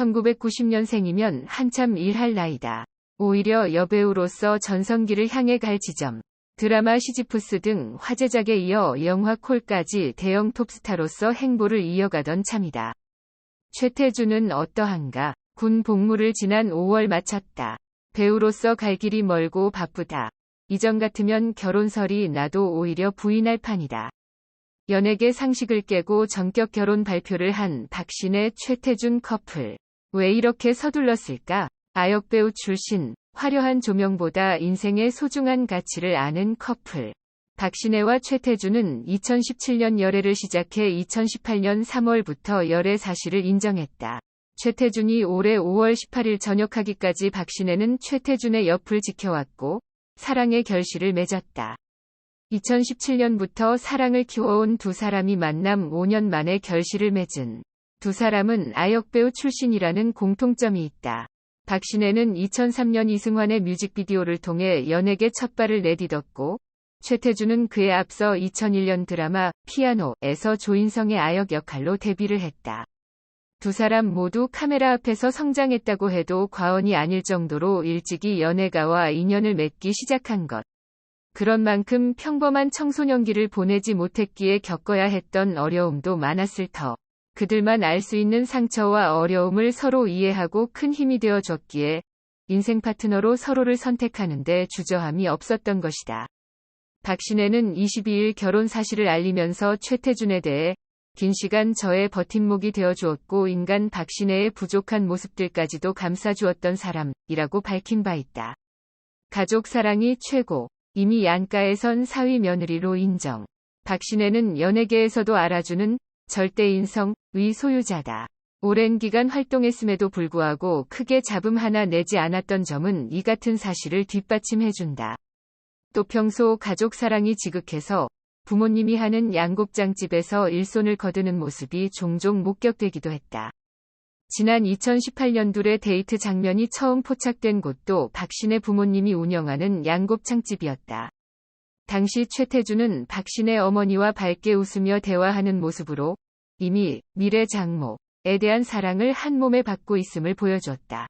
1990년생이면 한참 일할 나이다. 오히려 여배우로서 전성기를 향해 갈 지점. 드라마 시지프스 등 화제작에 이어 영화 콜까지 대형 톱스타로서 행보를 이어가던 참이다. 최태준은 어떠한가? 군 복무를 지난 5월 마쳤다. 배우로서 갈 길이 멀고 바쁘다. 이전 같으면 결혼설이 나도 오히려 부인할 판이다. 연예계 상식을 깨고 전격 결혼 발표를 한 박신혜 최태준 커플. 왜 이렇게 서둘렀을까? 아역배우 출신, 화려한 조명보다 인생의 소중한 가치를 아는 커플. 박신혜와 최태준은 2017년 열애를 시작해 2018년 3월부터 열애 사실을 인정했다. 최태준이 올해 5월 18일 전역하기까지 박신혜는 최태준의 옆을 지켜왔고 사랑의 결실을 맺었다. 2017년부터 사랑을 키워온 두 사람이 만남 5년 만에 결실을 맺은 두 사람은 아역배우 출신이라는 공통점이 있다. 박신혜는 2003년 이승환의 뮤직비디오를 통해 연예계 첫 발을 내딛었고 최태준은 그에 앞서 2001년 드라마 피아노에서 조인성의 아역 역할로 데뷔를 했다. 두 사람 모두 카메라 앞에서 성장했다고 해도 과언이 아닐 정도로 일찍이 연예가와 인연을 맺기 시작한 것. 그런 만큼 평범한 청소년기를 보내지 못했기에 겪어야 했던 어려움도 많았을 터. 그들만 알 수 있는 상처와 어려움을 서로 이해하고 큰 힘이 되어줬기에 인생 파트너로 서로를 선택하는데 주저함이 없었던 것이다. 박신혜는 22일 결혼 사실을 알리면서 최태준에 대해 긴 시간 저의 버팀목이 되어주었고 인간 박신혜의 부족한 모습들까지도 감싸주었던 사람이라고 밝힌 바 있다. 가족 사랑이 최고. 이미 양가에 선 사위 며느리로 인정. 박신혜는 연예계에서도 알아주는 절대인성의 소유자다. 오랜 기간 활동했음에도 불구하고 크게 잡음 하나 내지 않았던 점은 이 같은 사실을 뒷받침해준다. 또 평소 가족 사랑이 지극해서 부모님이 하는 양곱장집에서 일손을 거두는 모습이 종종 목격되기도 했다. 지난 2018년 둘의 데이트 장면이 처음 포착된 곳도 박신혜 부모님이 운영하는 양곱창집이었다. 당시 최태준은 박신혜 어머니와 밝게 웃으며 대화하는 모습으로 이미 미래 장모에 대한 사랑을 한몸에 받고 있음을 보여줬다.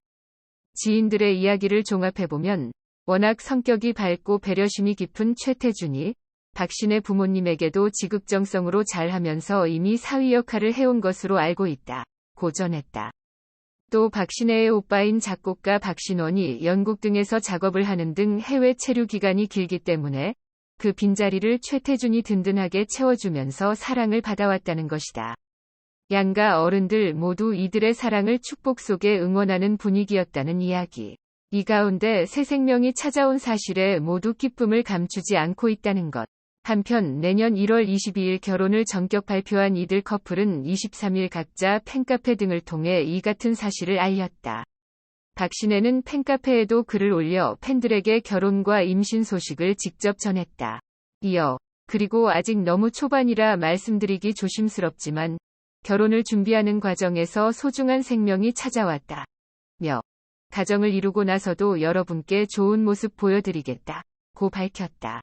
지인들의 이야기를 종합해보면 워낙 성격이 밝고 배려심이 깊은 최태준이 박신혜 부모님에게도 지극정성으로 잘하면서 이미 사위 역할을 해온 것으로 알고 있다. 고 전했다. 또 박신혜의 오빠인 작곡가 박신원이 영국 등에서 작업을 하는 등 해외 체류 기간이 길기 때문에 그 빈자리를 최태준이 든든하게 채워주면서 사랑을 받아왔다는 것이다. 양가 어른들 모두 이들의 사랑을 축복 속에 응원하는 분위기였다는 이야기. 이 가운데 새 생명이 찾아온 사실에 모두 기쁨을 감추지 않고 있다는 것. 한편 내년 1월 22일 결혼을 전격 발표한 이들 커플은 23일 각자 팬카페 등을 통해 이 같은 사실을 알렸다. 박신혜는 팬카페에도 글을 올려 팬들에게 결혼과 임신 소식을 직접 전했다. 이어 그리고 아직 너무 초반이라 말씀드리기 조심스럽지만 결혼을 준비하는 과정에서 소중한 생명이 찾아왔다. 며 가정을 이루고 나서도 여러분께 좋은 모습 보여드리겠다. 고 밝혔다.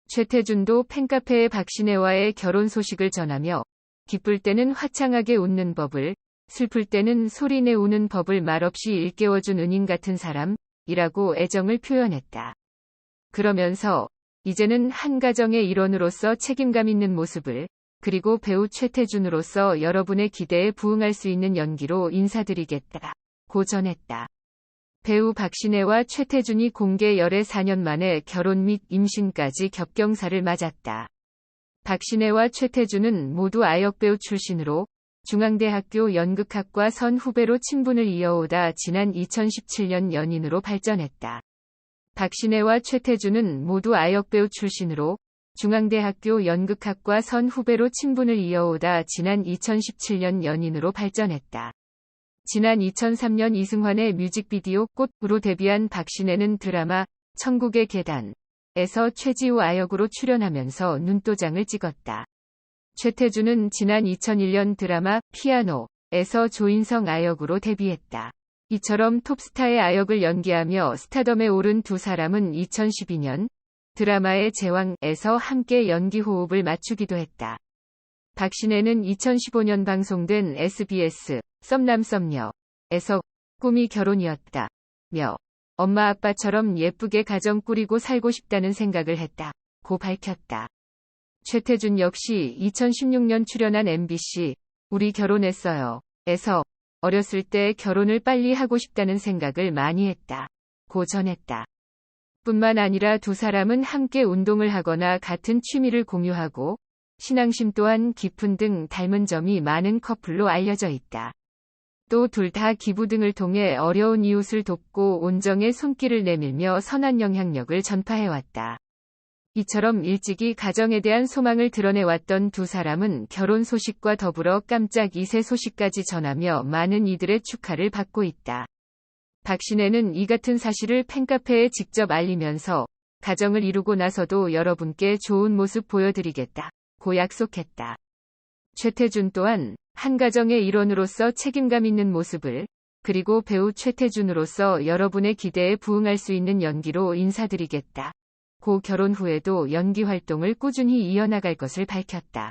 최태준도 팬카페에 박신혜와의 결혼 소식을 전하며 기쁠 때는 화창하게 웃는 법을, 슬플 때는 소리내 우는 법을 말없이 일깨워준 은인 같은 사람이라고 애정을 표현했다. 그러면서 이제는 한 가정의 일원으로서 책임감 있는 모습을, 그리고 배우 최태준으로서 여러분의 기대에 부응할 수 있는 연기로 인사드리겠다. 고 전했다. 배우 박신혜와 최태준이 공개 열애 4년 만에 결혼 및 임신까지 겹경사를 맞았다. 박신혜와 최태준은 모두 아역배우 출신으로 중앙대학교 연극학과 선 후배로 친분을 이어오다 지난 2017년 연인으로 발전했다. 박신혜와 최태준은 모두 아역배우 출신으로 중앙대학교 연극학과 선 후배로 친분을 이어오다 지난 2017년 연인으로 발전했다. 지난 2003년 이승환의 뮤직비디오 꽃으로 데뷔한 박신혜는 드라마 천국의 계단에서 최지우 아역으로 출연하면서 눈도장을 찍었다. 최태준은 지난 2001년 드라마 피아노에서 조인성 아역으로 데뷔했다. 이처럼 톱스타의 아역을 연기하며 스타덤에 오른 두 사람은 2012년 드라마의 제왕에서 함께 연기 호흡을 맞추기도 했다. 박신혜는 2015년 방송된 SBS 썸남 썸녀 에서 꿈이 결혼이었다. 며 엄마 아빠처럼 예쁘게 가정 꾸리고 살고 싶다는 생각을 했다. 고 밝혔다. 최태준 역시 2016년 출연한 MBC 우리 결혼했어요. 에서 어렸을 때 결혼을 빨리 하고 싶다는 생각을 많이 했다. 고 전했다. 뿐만 아니라 두 사람은 함께 운동을 하거나 같은 취미를 공유하고 신앙심 또한 깊은 등 닮은 점이 많은 커플로 알려져 있다. 또 둘 다 기부 등을 통해 어려운 이웃을 돕고 온정의 손길을 내밀며 선한 영향력을 전파해왔다. 이처럼 일찍이 가정에 대한 소망을 드러내왔던 두 사람은 결혼 소식과 더불어 깜짝 2세 소식까지 전하며 많은 이들의 축하를 받고 있다. 박신혜는 이 같은 사실을 팬카페에 직접 알리면서 가정을 이루고 나서도 여러분께 좋은 모습 보여드리겠다. 고 약속했다. 최태준 또한 한 가정의 일원으로서 책임감 있는 모습을 그리고 배우 최태준으로서 여러분의 기대에 부응할 수 있는 연기로 인사드리겠다. 고 결혼 후에도 연기 활동을 꾸준히 이어나갈 것을 밝혔다.